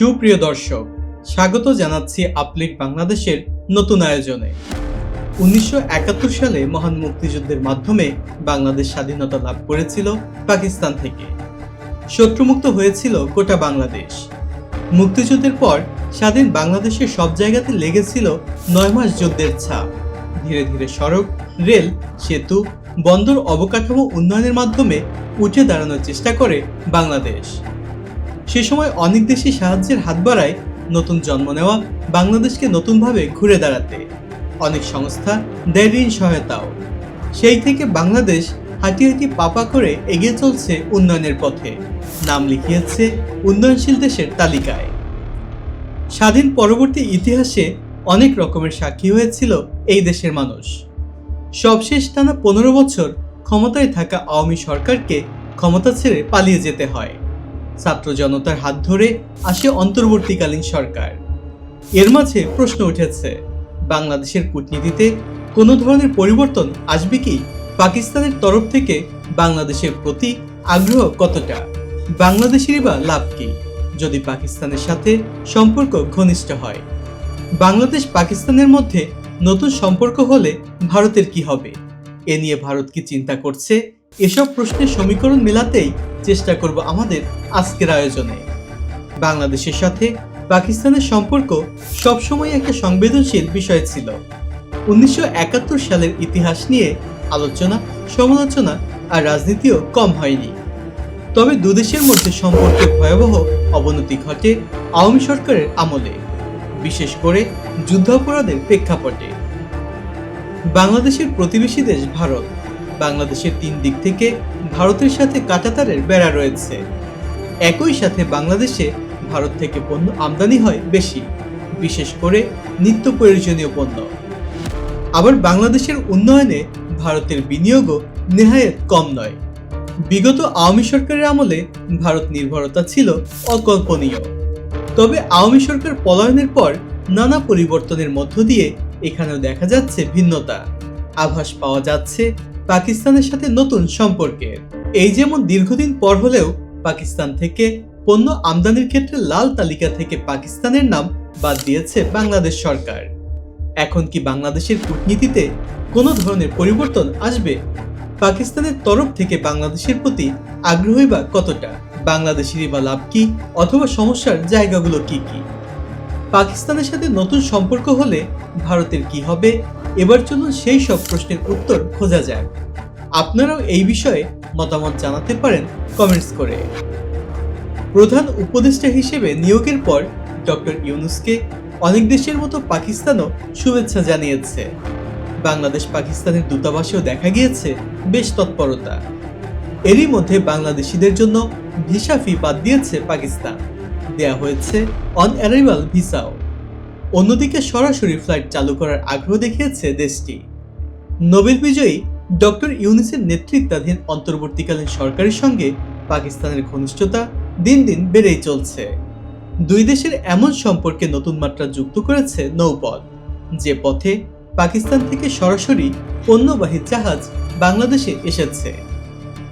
সুপ্রিয় দর্শক, স্বাগত জানাচ্ছি আপলিট বাংলাদেশের নতুন আয়োজনে। 1971 সালে মহান মুক্তিযুদ্ধের মাধ্যমে বাংলাদেশ স্বাধীনতা লাভ করেছিল পাকিস্তান থেকে। শত্রুমুক্ত হয়েছিল গোটা বাংলাদেশ। মুক্তিযুদ্ধের পর স্বাধীন বাংলাদেশের সব জায়গাতে লেগেছিল 9 মাস যুদ্ধের ছাপ। ধীরে ধীরে সড়ক, রেল, সেতু, বন্দর অবকাঠামো উন্নয়নের মাধ্যমে উঠে দাঁড়ানোর চেষ্টা করে বাংলাদেশ। সে সময় অনেক দেশই সাহায্যের হাত বাড়ায় নতুন জন্ম নেওয়া বাংলাদেশকে নতুনভাবে ঘুরে দাঁড়াতে। অনেক সংস্থা দেয় ঋণ সহায়তাও। সেই থেকে বাংলাদেশ হাঁটি হাঁটি পাপা করে এগিয়ে চলছে উন্নয়নের পথে, নাম লিখিয়েছে উন্নয়নশীল দেশের তালিকায়। স্বাধীন পরবর্তী ইতিহাসে অনেক রকমের সাক্ষী হয়েছিল এই দেশের মানুষ। সবশেষ টানা 15 বছর ক্ষমতায় থাকা আওয়ামী সরকারকে ক্ষমতা ছেড়ে পালিয়ে যেতে হয়। ছাত্র জনতার হাত ধরে আসে অন্তর্বর্তীকালীন সরকার। এর মাঝে প্রশ্ন উঠেছে, বাংলাদেশের কূটনীতিতে কোনো ধরনের পরিবর্তন আসবে কি? পাকিস্তানের তরফ থেকে বাংলাদেশের প্রতি আগ্রহ কতটা? বাংলাদেশেরই বা লাভ কি যদি পাকিস্তানের সাথে সম্পর্ক ঘনিষ্ঠ হয়? বাংলাদেশ পাকিস্তানের মধ্যে নতুন সম্পর্ক হলে ভারতের কি হবে? এ নিয়ে ভারত কি চিন্তা করছে? এসব প্রশ্নের সমীকরণ মেলাতেই চেষ্টা করব আমাদের আজকের আয়োজনে। বাংলাদেশের সাথে পাকিস্তানের সম্পর্ক সবসময় একটা সংবেদনশীল বিষয় ছিল। 1971 সালের ইতিহাস নিয়ে আলোচনা, সমালোচনা আর রাজনীতিও কম হয়নি। তবে দুদেশের মধ্যে সম্পর্কের ভয়াবহ অবনতি ঘটে আওয়ামী সরকারের আমলে, বিশেষ করে যুদ্ধাপরাধের প্রেক্ষাপটে। বাংলাদেশের প্রতিবেশী দেশ ভারত। বাংলাদেশের 3 দিক থেকে ভারতের সাথে কাঁটাতারের বেড়া রয়েছে। একই সাথে বাংলাদেশে ভারত থেকে পণ্য আমদানি হয় বেশি, বিশেষ করে নিত্য প্রয়োজনীয় পণ্য। আবার বাংলাদেশের উন্নয়নে ভারতের বিনিয়োগও নেহায়েত কম নয়। বিগত আওয়ামী সরকারের আমলে ভারত নির্ভরতা ছিল অকল্পনীয়। তবে আওয়ামী সরকার পলায়নের পর নানা পরিবর্তনের মধ্য দিয়ে এখানেও দেখা যাচ্ছে ভিন্নতা। আভাস পাওয়া যাচ্ছে পাকিস্তানের সাথে নতুন সম্পর্কের। এই যেমন দীর্ঘদিন পর হলেও পাকিস্তান থেকে পণ্য আমদানির ক্ষেত্রে লাল তালিকা থেকে পাকিস্তানের নাম বাদ দিয়েছে বাংলাদেশ সরকার। এখন কি বাংলাদেশের কূটনীতিতে কোনো ধরনের পরিবর্তন আসবে? পাকিস্তানের তরফ থেকে বাংলাদেশের প্রতি আগ্রহী বা কতটা? বাংলাদেশেরই বা লাভ কি, অথবা সমস্যার জায়গাগুলো কি কি? পাকিস্তানের সাথে নতুন সম্পর্ক হলে ভারতের কি হবে? এবার চলুন সেই সব প্রশ্নের উত্তর খোঁজা যাক। আপনারাও এই বিষয়ে মতামত জানাতে পারেন কমেন্টস করে। প্রধান উপদেষ্টা হিসেবে নিয়োগের পর ডক্টর ইউনূসকে অনেক দেশের মতো পাকিস্তানও শুভেচ্ছা জানিয়েছে। বাংলাদেশ পাকিস্তানের দূতাবাসেও দেখা গিয়েছে বেশ তৎপরতা। এরই মধ্যে বাংলাদেশিদের জন্য ভিসা ফি বাদ দিয়েছে পাকিস্তান, দেয়া হয়েছে অন অ্যারাইভাল ভিসাও। অন্যদিকে সরাসরি ফ্লাইট চালু করার আগ্রহ দেখিয়েছে দেশটি। নোবেল বিজয়ী ডক্টর ইউনূসের নেতৃত্বাধীন অন্তর্বর্তীকালীন সরকারের সঙ্গে পাকিস্তানের ঘনিষ্ঠতা দিন দিন বেড়েই চলছে। দুই দেশের এমন সম্পর্কে নতুন মাত্রা যুক্ত করেছে নৌপথ, যে পথে পাকিস্তান থেকে সরাসরি পণ্যবাহী জাহাজ বাংলাদেশে এসেছে।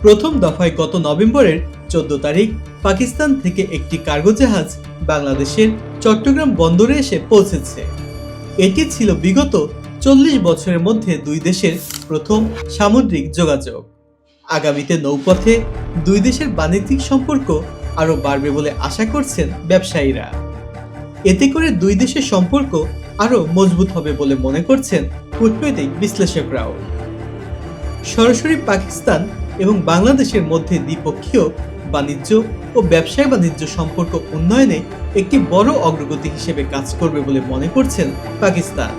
প্রথম দফায় গত নভেম্বরের 14 তারিখ পাকিস্তান থেকে একটি কার্গো জাহাজ বাংলাদেশের চট্টগ্রাম বন্দরে এসে পৌঁছেছে। এটি ছিল বিগত 40 বছরের মধ্যে দুই দেশের প্রথম সামুদ্রিক যোগাযোগ। আগামীতে নৌপথে দুই দেশের বাণিজ্যিক সম্পর্ক আরও বাড়বে বলে আশা করছেন ব্যবসায়ীরা। এতে করে দুই দেশের সম্পর্ক আরও মজবুত হবে বলে মনে করছেন কূটনৈতিক বিশ্লেষকরাও। সরাসরি পাকিস্তান এবং বাংলাদেশের মধ্যে দ্বিপক্ষীয় বাণিজ্য ও ব্যবসায় বাণিজ্য সম্পর্ক উন্নয়নে একটি বড় অগ্রগতি হিসেবে কাজ করবে বলে মনে করছেন পাকিস্তান।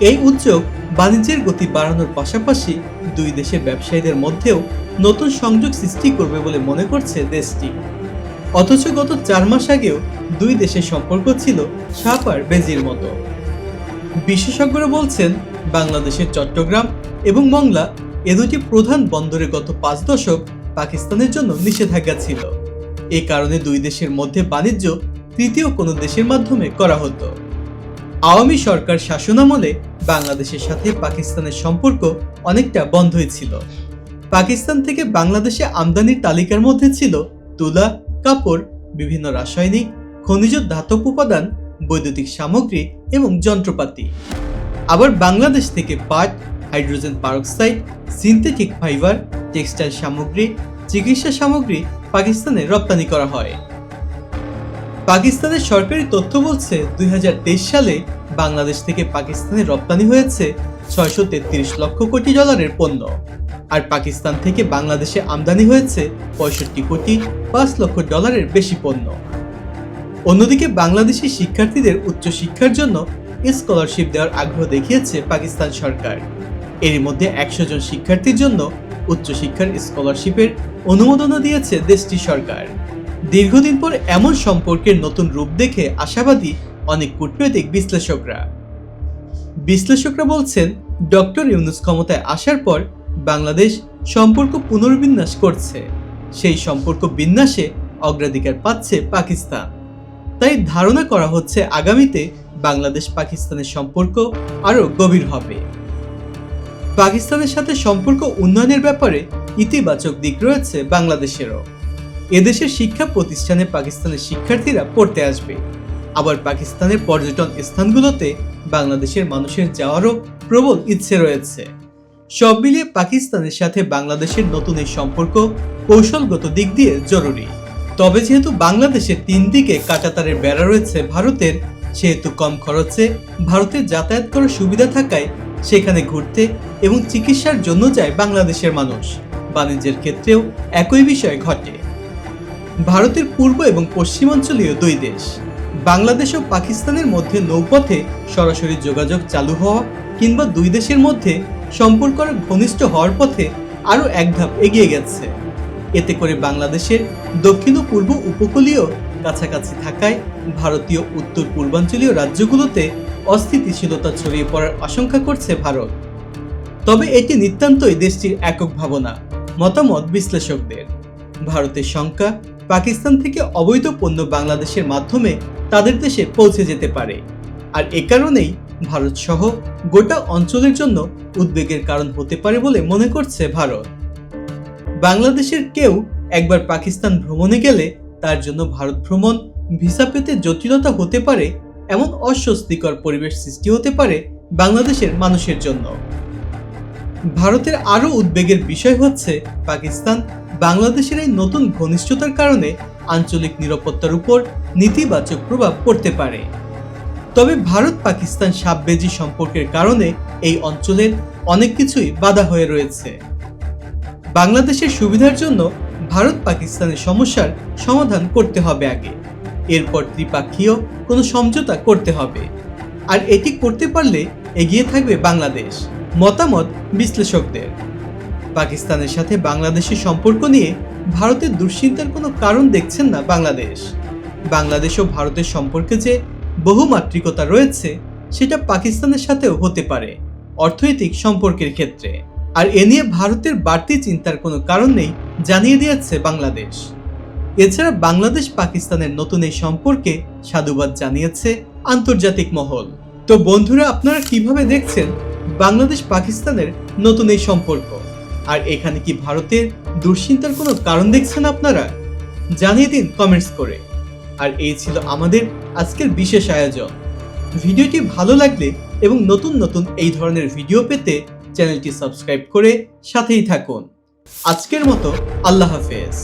এই উদ্যোগ বাণিজ্যের গতি বাড়ানোর পাশাপাশি দুই দেশের ব্যবসায়ীদের মধ্যেও নতুন সংযোগ সৃষ্টি করবে বলে মনে করছে দেশটি। অথচ গত 4 মাস আগেও দুই দেশের সম্পর্ক ছিল সাপ আর বেজির মতো। বিশেষজ্ঞরা বলছেন, বাংলাদেশের চট্টগ্রাম এবং মংলা এ দুটি প্রধান বন্দরে গত 5 দশক পাকিস্তানের জন্য নিষেধাজ্ঞা ছিল। এ কারণে দুই দেশের মধ্যে বাণিজ্য তৃতীয় কোনো দেশের মাধ্যমে করা হতো। আওয়ামী সরকার শাসনামলে বাংলাদেশের সাথে পাকিস্তানের সম্পর্ক অনেকটা বন্ধই ছিল। পাকিস্তান থেকে বাংলাদেশে আমদানির তালিকার মধ্যে ছিল তুলা, কাপড়, বিভিন্ন রাসায়নিক খনিজ ধাতব উপাদান, বৈদ্যুতিক সামগ্রী এবং যন্ত্রপাতি। আবার বাংলাদেশ থেকে পাট, hydrogen peroxide, synthetic fibre, textile সামগ্রী, চিকিৎসা সামগ্রী পাকিস্তানে রপ্তানি করা হয়। পাকিস্তানের সরকারি তথ্য বলছে 2023 সালে বাংলাদেশ থেকে পাকিস্তানে রপ্তানি হয়েছে 633 লক্ষ কোটি ডলারের পণ্য, আর পাকিস্তান থেকে বাংলাদেশে আমদানি হয়েছে 65 কোটি 5 লক্ষ ডলারের বেশি পণ্য। অন্যদিকে বাংলাদেশি শিক্ষার্থীদের উচ্চশিক্ষার জন্য স্কলারশিপ দেওয়ার আগ্রহ দেখিয়েছে পাকিস্তান সরকার। এর মধ্যে 100 জন শিক্ষার্থীর জন্য উচ্চশিক্ষার স্কলারশিপের অনুমোদনও দিয়েছে দেশটির সরকার। দীর্ঘদিন পর এমন সম্পর্কের নতুন রূপ দেখে আশাবাদী অনেক কূটনৈতিক বিশ্লেষকরা বলছেন, ডক্টর ইউনূস ক্ষমতায় আসার পর বাংলাদেশ সম্পর্ক পুনর্বিন্যাস করছে। সেই সম্পর্ক বিন্যাসে অগ্রাধিকার পাচ্ছে পাকিস্তান। তাই ধারণা করা হচ্ছে আগামীতে বাংলাদেশ পাকিস্তানের সম্পর্ক আরও গভীর হবে। পাকিস্তানের সাথে সম্পর্ক উন্নয়নের ব্যাপারে ইতিবাচক দিক রয়েছে বাংলাদেশেরও। এদেশের শিক্ষা প্রতিষ্ঠানে পাকিস্তানের শিক্ষার্থীরা পড়তে আসবে। আবার পাকিস্তানের পর্যটন স্থানগুলোতে বাংলাদেশের মানুষের যাওয়ারও প্রবল ইচ্ছে রয়েছে। সব মিলিয়ে পাকিস্তানের সাথে বাংলাদেশের নতুন এই সম্পর্ক কৌশলগত দিক দিয়ে জরুরি। তবে যেহেতু বাংলাদেশের 3 দিকে কাঁটাতারের বেড়া রয়েছে ভারতের, সেহেতু কম খরচে ভারতে যাতায়াত করার সুবিধা থাকায় সেখানে ঘুরতে এবং চিকিৎসার জন্য যায় বাংলাদেশের মানুষ। বাণিজ্যের ক্ষেত্রেও একই বিষয় ঘটে। ভারতের পূর্ব এবং পশ্চিমাঞ্চলীয় 2 দেশ বাংলাদেশ ও পাকিস্তানের মধ্যে নৌপথে সরাসরি যোগাযোগ চালু হওয়া কিংবা 2 দেশের মধ্যে সম্পর্ক ঘনিষ্ঠ হওয়ার পথে আরও এক ধাপ এগিয়ে গেছে। এতে করে বাংলাদেশের দক্ষিণ ও পূর্ব উপকূলীয় কাছাকাছি থাকায় ভারতীয় উত্তর পূর্বাঞ্চলীয় রাজ্যগুলোতে অস্থিতিশীলতা ছড়িয়ে পড়ার আশঙ্কা করছে ভারত। তবে এটি নিতান্তই দেশটির একক ভাবনা, মতামত বিশ্লেষকদের। ভারতের শঙ্কা, পাকিস্তান থেকে অবৈধ পণ্য বাংলাদেশের মাধ্যমে তাদের দেশে পৌঁছে যেতে পারে, আর এ কারণেই ভারত সহ গোটা অঞ্চলের জন্য উদ্বেগের কারণ হতে পারে বলে মনে করছে ভারত। বাংলাদেশের কেউ একবার পাকিস্তান ভ্রমণে গেলে তার জন্য ভারত ভ্রমণ ভিসা পেতে জটিলতা হতে পারে, এমন অস্বস্তিকর পরিবেশ সৃষ্টি হতে পারে বাংলাদেশের মানুষের জন্য। ভারতের আরও উদ্বেগের বিষয় হচ্ছে পাকিস্তান বাংলাদেশের এই নতুন ঘনিষ্ঠতার কারণে আঞ্চলিক নিরাপত্তার উপর নেতিবাচক প্রভাব পড়তে পারে। তবে ভারত পাকিস্তান সাববেজি সম্পর্কের কারণে এই অঞ্চলের অনেক কিছুই বাধা হয়ে রয়েছে। বাংলাদেশের সুবিধার জন্য ভারত পাকিস্তানের সমস্যার সমাধান করতে হবে আগে, এরপর ত্রিপাক্ষীয় কোনো সমঝোতা করতে হবে। আর এটি করতে পারলে এগিয়ে থাকবে বাংলাদেশ। মতামত বিশ্লেষকদের। পাকিস্তানের সাথে বাংলাদেশের সম্পর্ক নিয়ে ভারতের দুশ্চিন্তার কোনো কারণ দেখছেন না বাংলাদেশ ও ভারতের সম্পর্কে যে বহুমাত্রিকতা রয়েছে সেটা পাকিস্তানের সাথেও হতে পারে অর্থনৈতিক সম্পর্কের ক্ষেত্রে। আর এ নিয়ে ভারতের বাড়তি চিন্তার কোনো কারণ নেই জানিয়ে দিয়েছে বাংলাদেশ। এছাড়া বাংলাদেশ পাকিস্তানের নতুন এই সম্পর্কে সাধুবাদ জানিয়েছে আন্তর্জাতিক মহল। তো বন্ধুরা, আপনারা কিভাবে দেখছেন বাংলাদেশ পাকিস্তানের নতুন এই সম্পর্ক? আর এখানে কি ভারতের দুশ্চিন্তার কোনো কারণ দেখছেন আপনারা? জানিয়ে দিন কমেন্টস করে। আর এই ছিল আমাদের আজকের বিশেষ আয়োজন। ভিডিওটি ভালো লাগলে এবং নতুন নতুন এই ধরনের ভিডিও পেতে চ্যানেলটি সাবস্ক্রাইব করে সাথেই থাকুন। আজকের মতো আল্লাহ হাফেজ।